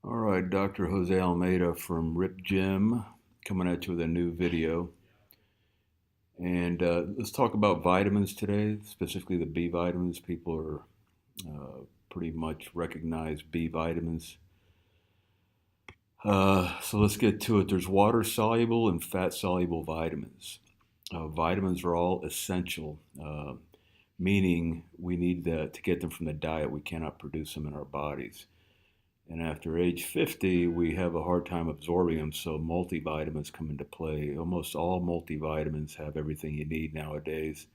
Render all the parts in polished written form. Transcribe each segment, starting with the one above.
All right, Dr. Jose Almeida from Rip Gym coming at you with a new video. And let's talk about vitamins today, specifically the B vitamins. People pretty much recognize B vitamins. So let's get to it. There's water soluble and fat soluble vitamins. Vitamins are all essential, meaning we need to get them from the diet. We cannot produce them in our bodies. And after age 50, we have a hard time absorbing them, so multivitamins come into play. Almost all multivitamins have everything you need nowadays.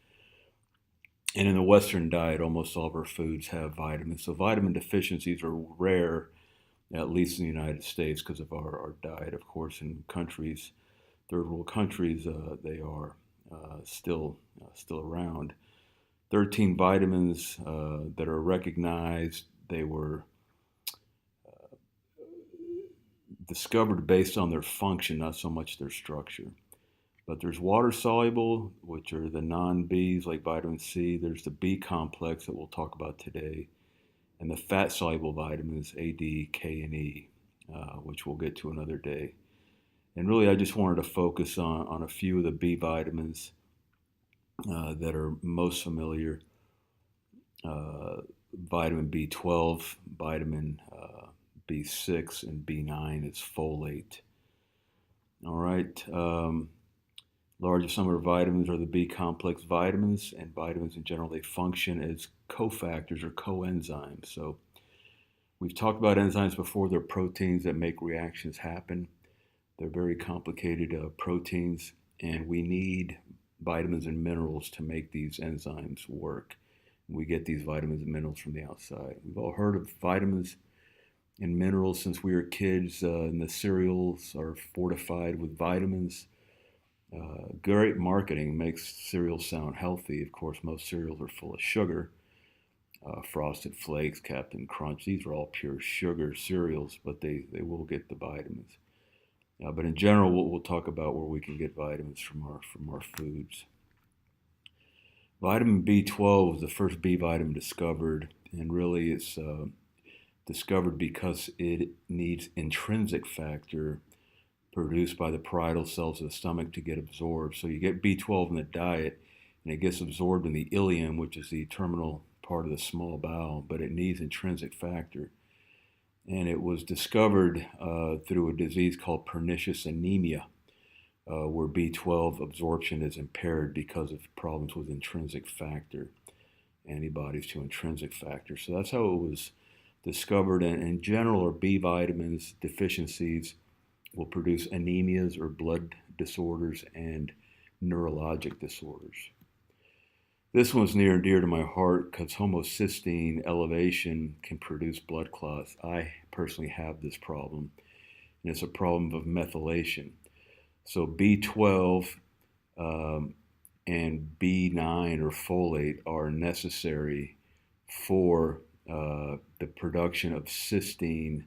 And in the Western diet, almost all of our foods have vitamins. So vitamin deficiencies are rare, at least in the United States, because of our diet. Of course, in countries, third world countries, they are still around. 13 vitamins that are recognized. They were discovered based on their function, not so much their structure. But there's water soluble, which are the non-Bs like vitamin C. There's the B complex that we'll talk about today, and the fat soluble vitamins A, D, K, and E, which we'll get to another day. And really, I just wanted to focus on a few of the B vitamins that are most familiar. Vitamin B12, vitamin B6, and B9 is folate. All right. Largest number of vitamins are the B complex vitamins, and vitamins in general, they function as cofactors or coenzymes. So we've talked about enzymes before. They're proteins that make reactions happen. They're very complicated proteins, and we need vitamins and minerals to make these enzymes work. We get these vitamins and minerals from the outside. We've all heard of vitamins and minerals since we were kids, and the cereals are fortified with vitamins. Great marketing makes cereals sound healthy. Of course, most cereals are full of sugar. Frosted Flakes, Captain Crunch, these are all pure sugar cereals, but they will get the vitamins. But in general, we'll talk about where we can get vitamins from our foods. Vitamin B12 was the first B vitamin discovered, and really it's discovered because it needs intrinsic factor produced by the parietal cells of the stomach to get absorbed. So you get B12 in the diet, and it gets absorbed in the ileum, which is the terminal part of the small bowel, but it needs intrinsic factor. And it was discovered through a disease called pernicious anemia, where B12 absorption is impaired because of problems with intrinsic factor, antibodies to intrinsic factor. So that's how it was discovered. And in general, our B vitamins deficiencies will produce anemias or blood disorders and neurologic disorders. This one's near and dear to my heart because homocysteine elevation can produce blood clots. I personally have this problem, and it's a problem of methylation. So B12 and B9 or folate are necessary for the production of cysteine,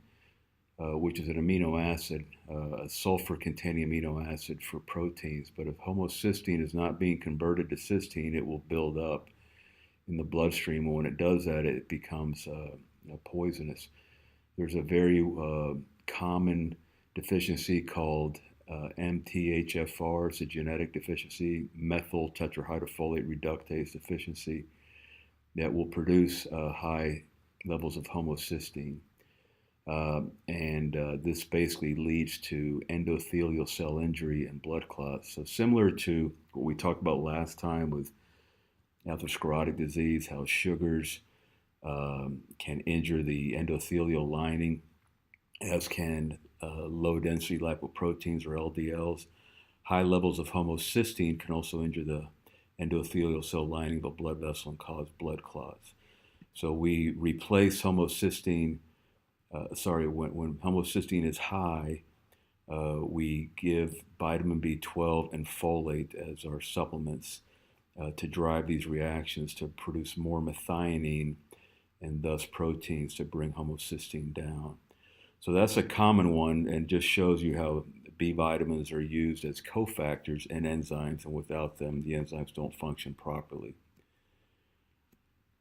which is an amino acid, a sulfur-containing amino acid for proteins. But if homocysteine is not being converted to cysteine, it will build up in the bloodstream. And when it does that, it becomes poisonous. There's a very common deficiency called MTHFR. It's a genetic deficiency, methyl tetrahydrofolate reductase deficiency, that will produce high levels of homocysteine. This basically leads to endothelial cell injury and blood clots. So similar to what we talked about last time with atherosclerotic disease, how sugars can injure the endothelial lining, as can low-density lipoproteins or LDLs. High levels of homocysteine can also injure the endothelial cell lining of a blood vessel and cause blood clots. So we replace homocysteine. When homocysteine is high, we give vitamin B12 and folate as our supplements to drive these reactions to produce more methionine and thus proteins to bring homocysteine down. So that's a common one, and just shows you how B vitamins are used as cofactors in enzymes, and without them, the enzymes don't function properly.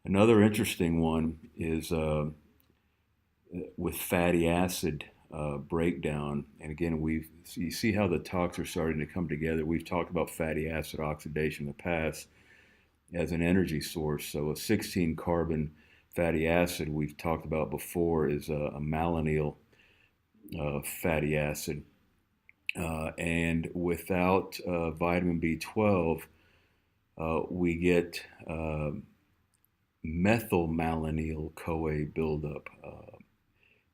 Another interesting one is with fatty acid breakdown. And again, you see how the talks are starting to come together. We've talked about fatty acid oxidation in the past as an energy source. So a 16 carbon fatty acid we've talked about before is a malonyl fatty acid. And without vitamin B12, we get methylmalonyl CoA buildup.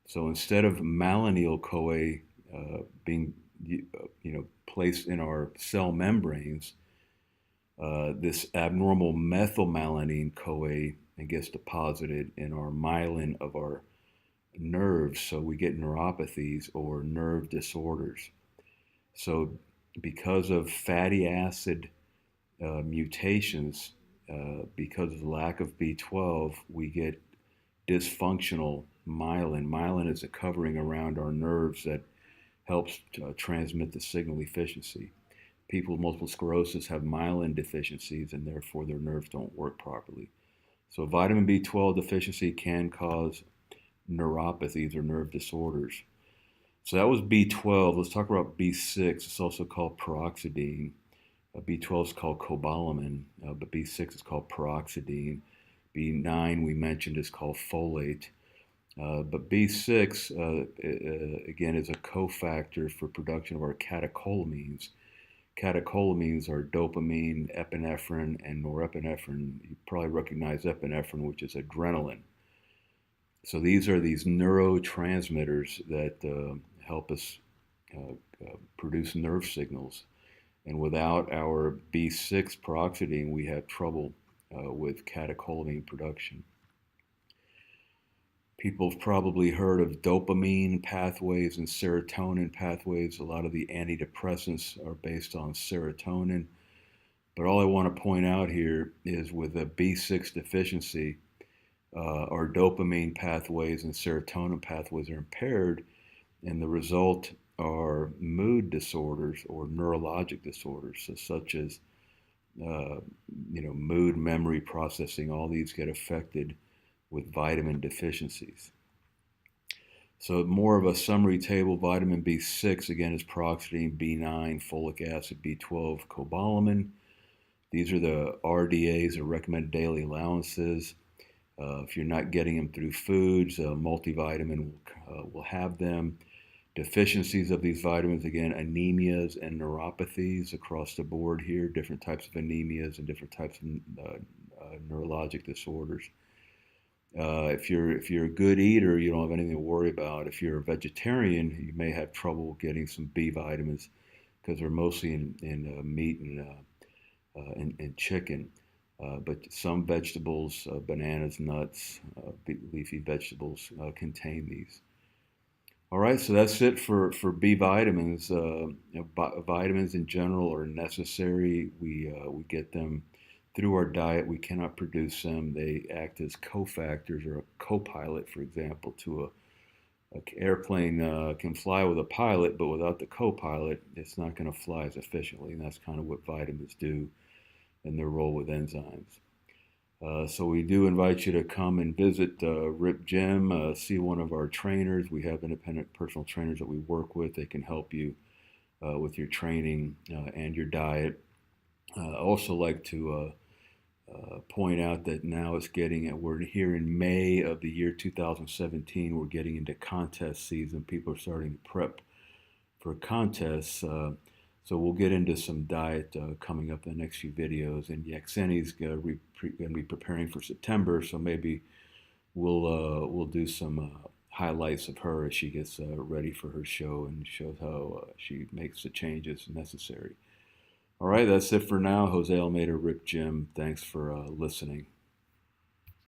So instead of malonyl CoA being placed in our cell membranes, this abnormal methylmalonyl CoA gets deposited in our myelin of our nerves, so we get neuropathies or nerve disorders. So because of fatty acid mutations, because of the lack of B12, we get dysfunctional myelin. Myelin is a covering around our nerves that helps transmit the signal efficiency. People with multiple sclerosis have myelin deficiencies, and therefore their nerves don't work properly. So vitamin B12 deficiency can cause neuropathies or nerve disorders. So that was B12. Let's talk about B6. It's also called peroxidine. B12 is called cobalamin, but B6 is called peroxidine. B9 we mentioned is called folate. But B6, again, is a cofactor for production of our catecholamines. Catecholamines are dopamine, epinephrine, and norepinephrine. You probably recognize epinephrine, which is adrenaline. So these are these neurotransmitters that help us produce nerve signals. And without our B6 peroxidine, we have trouble with catecholamine production. People have probably heard of dopamine pathways and serotonin pathways. A lot of the antidepressants are based on serotonin. But all I want to point out here is with a B6 deficiency, our dopamine pathways and serotonin pathways are impaired, and the result are mood disorders or neurologic disorders, so such as mood, memory, processing. All these get affected with vitamin deficiencies. So more of a summary table: vitamin B6 again is peroxidine, B9 folic acid, B12 cobalamin. These are the RDAs, or recommended daily allowances. If you're not getting them through foods, multivitamin will have them. Deficiencies of these vitamins, again, anemias and neuropathies across the board here, different types of anemias and different types of neurologic disorders. If you're a good eater, you don't have anything to worry about. If you're a vegetarian, you may have trouble getting some B vitamins because they're mostly in meat and chicken. But some vegetables, bananas, nuts, leafy vegetables contain these. All right, so that's it for B vitamins. Vitamins in general are necessary. We get them through our diet. We cannot produce them. They act as cofactors or a co-pilot, for example, to an airplane can fly with a pilot, but without the co-pilot, it's not going to fly as efficiently. And that's kind of what vitamins do in their role with enzymes. So we do invite you to come and visit RIP Gym, see one of our trainers. We have independent personal trainers that we work with. They can help you with your training and your diet. I also like to point out that now we're here in May of the year 2017. We're getting into contest season. People are starting to prep for contests. So we'll get into some diet coming up in the next few videos. And Yaxeni's going to be preparing for September, so maybe we'll do some highlights of her as she gets ready for her show and shows how she makes the changes necessary. All right, that's it for now. Jose Almeida, RIP Gym. Thanks for listening.